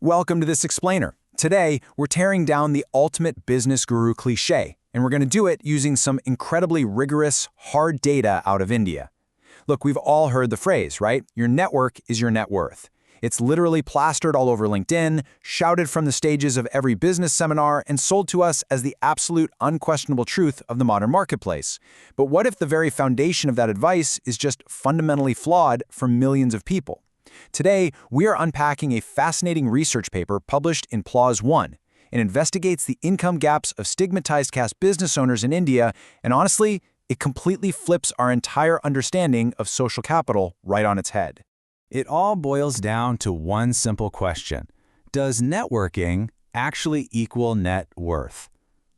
Welcome to this explainer. Today, we're tearing down the ultimate business guru cliché, and we're going to do it using some incredibly rigorous, hard data out of India. Look, we've all heard the phrase, right? Your network is your net worth. It's literally plastered all over LinkedIn, shouted from the stages of every business seminar, and sold to us as the absolute unquestionable truth of the modern marketplace. But what if the very foundation of that advice is just fundamentally flawed for millions of people? Today, we are unpacking a fascinating research paper published in PLOS One. It investigates the income gaps of stigmatized caste business owners in India, and honestly, it completely flips our entire understanding of social capital right on its head. It all boils down to one simple question. Does networking actually equal net worth?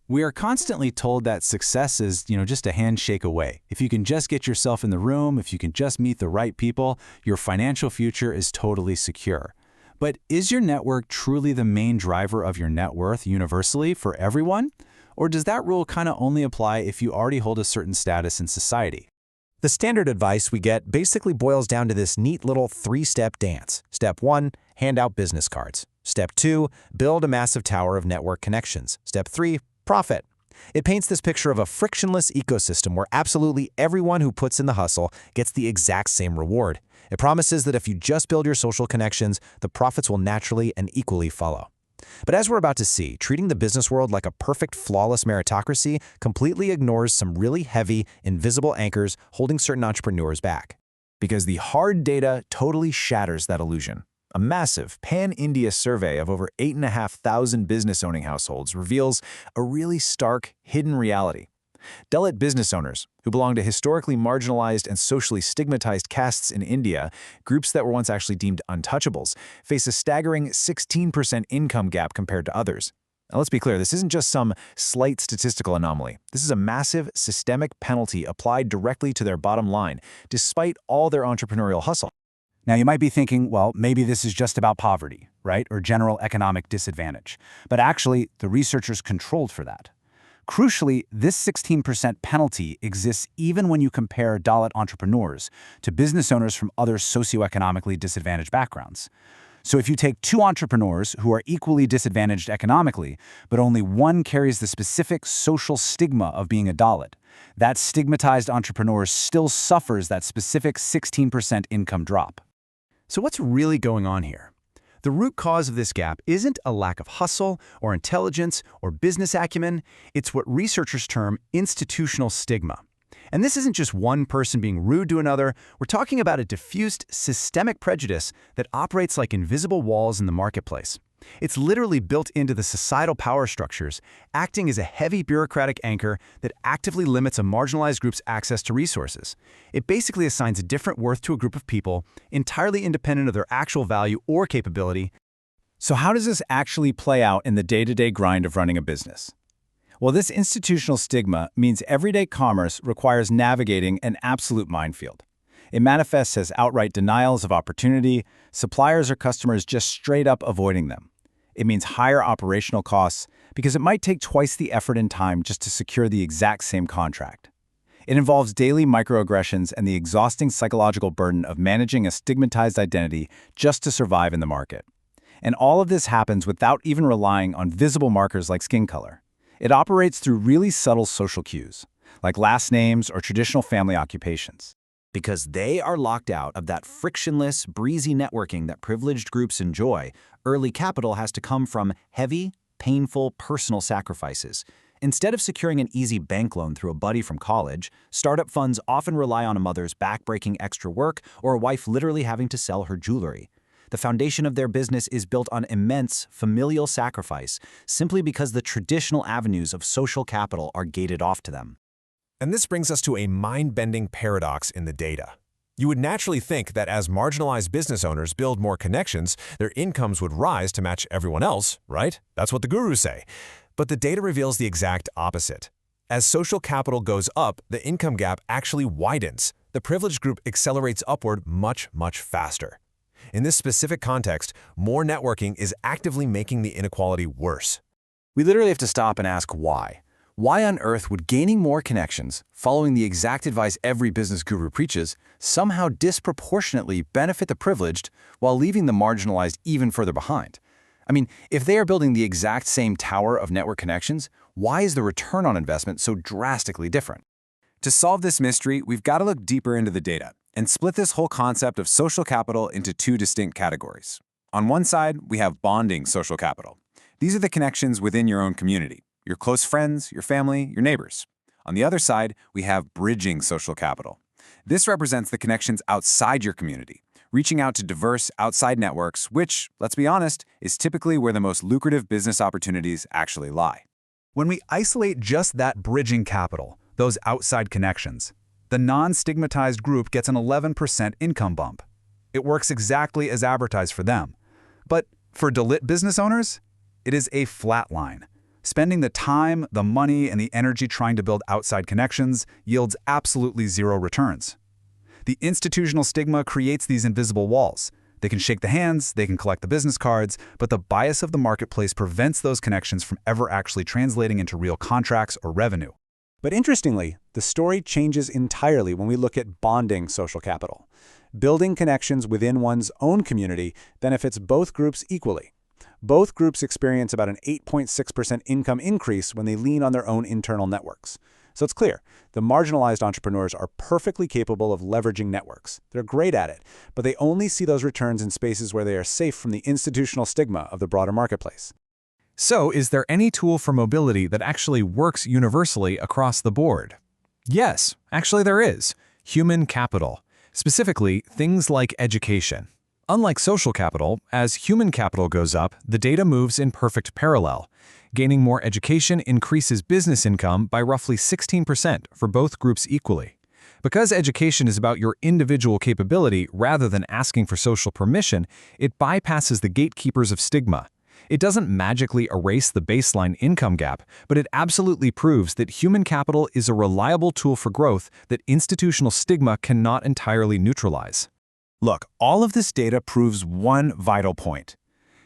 We are constantly told that success is, just a handshake away. If you can just get yourself in the room, if you can just meet the right people, your financial future is totally secure. But is your network truly the main driver of your net worth universally for everyone? Or does that rule kind of only apply if you already hold a certain status in society? The standard advice we get basically boils down to this neat little three-step dance. Step 1, hand out business cards. Step 2, build a massive tower of network connections. Step 3, profit. It paints this picture of a frictionless ecosystem where absolutely everyone who puts in the hustle gets the exact same reward. It promises that if you just build your social connections, the profits will naturally and equally follow. But as we're about to see, treating the business world like a perfect, flawless meritocracy completely ignores some really heavy, invisible anchors holding certain entrepreneurs back. Because the hard data totally shatters that illusion. A massive pan-India survey of over 8,500 business-owning households reveals a really stark, hidden reality. Dalit business owners, who belong to historically marginalized and socially stigmatized castes in India, groups that were once actually deemed untouchables, face a staggering 16% income gap compared to others. Now, let's be clear, this isn't just some slight statistical anomaly. This is a massive, systemic penalty applied directly to their bottom line, despite all their entrepreneurial hustle. Now, you might be thinking, well, maybe this is just about poverty, right? Or general economic disadvantage. But actually, the researchers controlled for that. Crucially, this 16% penalty exists even when you compare Dalit entrepreneurs to business owners from other socioeconomically disadvantaged backgrounds. So if you take two entrepreneurs who are equally disadvantaged economically, but only one carries the specific social stigma of being a Dalit, that stigmatized entrepreneur still suffers that specific 16% income drop. So what's really going on here? The root cause of this gap isn't a lack of hustle or intelligence or business acumen. It's what researchers term institutional stigma. And this isn't just one person being rude to another. We're talking about a diffused, systemic prejudice that operates like invisible walls in the marketplace. It's literally built into the societal power structures, acting as a heavy bureaucratic anchor that actively limits a marginalized group's access to resources. It basically assigns a different worth to a group of people, entirely independent of their actual value or capability. So how does this actually play out in the day-to-day grind of running a business? Well, this institutional stigma means everyday commerce requires navigating an absolute minefield. It manifests as outright denials of opportunity, suppliers or customers just straight up avoiding them. It means higher operational costs because it might take twice the effort and time just to secure the exact same contract. It involves daily microaggressions and the exhausting psychological burden of managing a stigmatized identity just to survive in the market. And all of this happens without even relying on visible markers like skin color. It operates through really subtle social cues, like last names or traditional family occupations. Because they are locked out of that frictionless, breezy networking that privileged groups enjoy, early capital has to come from heavy, painful personal sacrifices. Instead of securing an easy bank loan through a buddy from college, startup funds often rely on a mother's backbreaking extra work or a wife literally having to sell her jewelry. The foundation of their business is built on immense familial sacrifice simply because the traditional avenues of social capital are gated off to them. And this brings us to a mind-bending paradox in the data. You would naturally think that as marginalized business owners build more connections, their incomes would rise to match everyone else, right? That's what the gurus say. But the data reveals the exact opposite. As social capital goes up, the income gap actually widens. The privileged group accelerates upward much, much faster. In this specific context, more networking is actively making the inequality worse. We literally have to stop and ask why. Why on earth would gaining more connections, following the exact advice every business guru preaches, somehow disproportionately benefit the privileged while leaving the marginalized even further behind? I mean, if they are building the exact same tower of network connections, why is the return on investment so drastically different? To solve this mystery, we've got to look deeper into the data and split this whole concept of social capital into two distinct categories. On one side, we have bonding social capital. These are the connections within your own community, your close friends, your family, your neighbors. On the other side, we have bridging social capital. This represents the connections outside your community, reaching out to diverse outside networks, which, let's be honest, is typically where the most lucrative business opportunities actually lie. When we isolate just that bridging capital, those outside connections, the non-stigmatized group gets an 11% income bump. It works exactly as advertised for them. But for Dalit business owners, it is a flat line. Spending the time, the money, and the energy trying to build outside connections yields absolutely zero returns. The institutional stigma creates these invisible walls. They can shake the hands, they can collect the business cards, but the bias of the marketplace prevents those connections from ever actually translating into real contracts or revenue. But interestingly, the story changes entirely when we look at bonding social capital. Building connections within one's own community benefits both groups equally. Both groups experience about an 8.6% income increase when they lean on their own internal networks. So it's clear, the marginalized entrepreneurs are perfectly capable of leveraging networks. They're great at it, but they only see those returns in spaces where they are safe from the institutional stigma of the broader marketplace. So, is there any tool for mobility that actually works universally across the board? Yes, actually there is. Human capital. Specifically, things like education. Unlike social capital, as human capital goes up, the data moves in perfect parallel. Gaining more education increases business income by roughly 16% for both groups equally. Because education is about your individual capability rather than asking for social permission, it bypasses the gatekeepers of stigma. It doesn't magically erase the baseline income gap, but it absolutely proves that human capital is a reliable tool for growth that institutional stigma cannot entirely neutralize. Look, all of this data proves one vital point.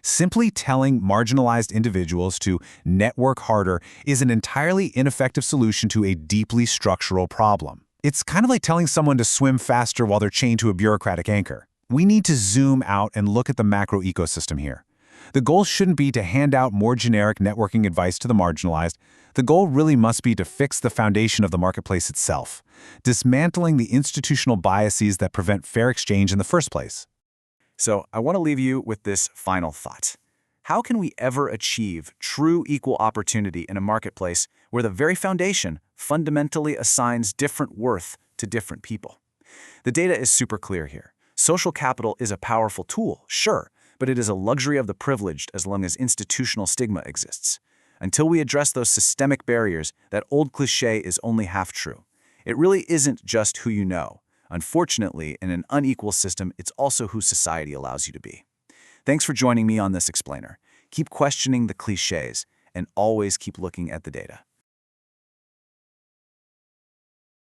Simply telling marginalized individuals to network harder is an entirely ineffective solution to a deeply structural problem. It's kind of like telling someone to swim faster while they're chained to a bureaucratic anchor. We need to zoom out and look at the macro ecosystem here. The goal shouldn't be to hand out more generic networking advice to the marginalized. The goal really must be to fix the foundation of the marketplace itself, dismantling the institutional biases that prevent fair exchange in the first place. So I want to leave you with this final thought. How can we ever achieve true equal opportunity in a marketplace where the very foundation fundamentally assigns different worth to different people? The data is super clear here. Social capital is a powerful tool, sure, but it is a luxury of the privileged as long as institutional stigma exists. Until we address those systemic barriers, that old cliché is only half true. It really isn't just who you know. Unfortunately, in an unequal system, it's also who society allows you to be. Thanks for joining me on this explainer. Keep questioning the clichés and always keep looking at the data.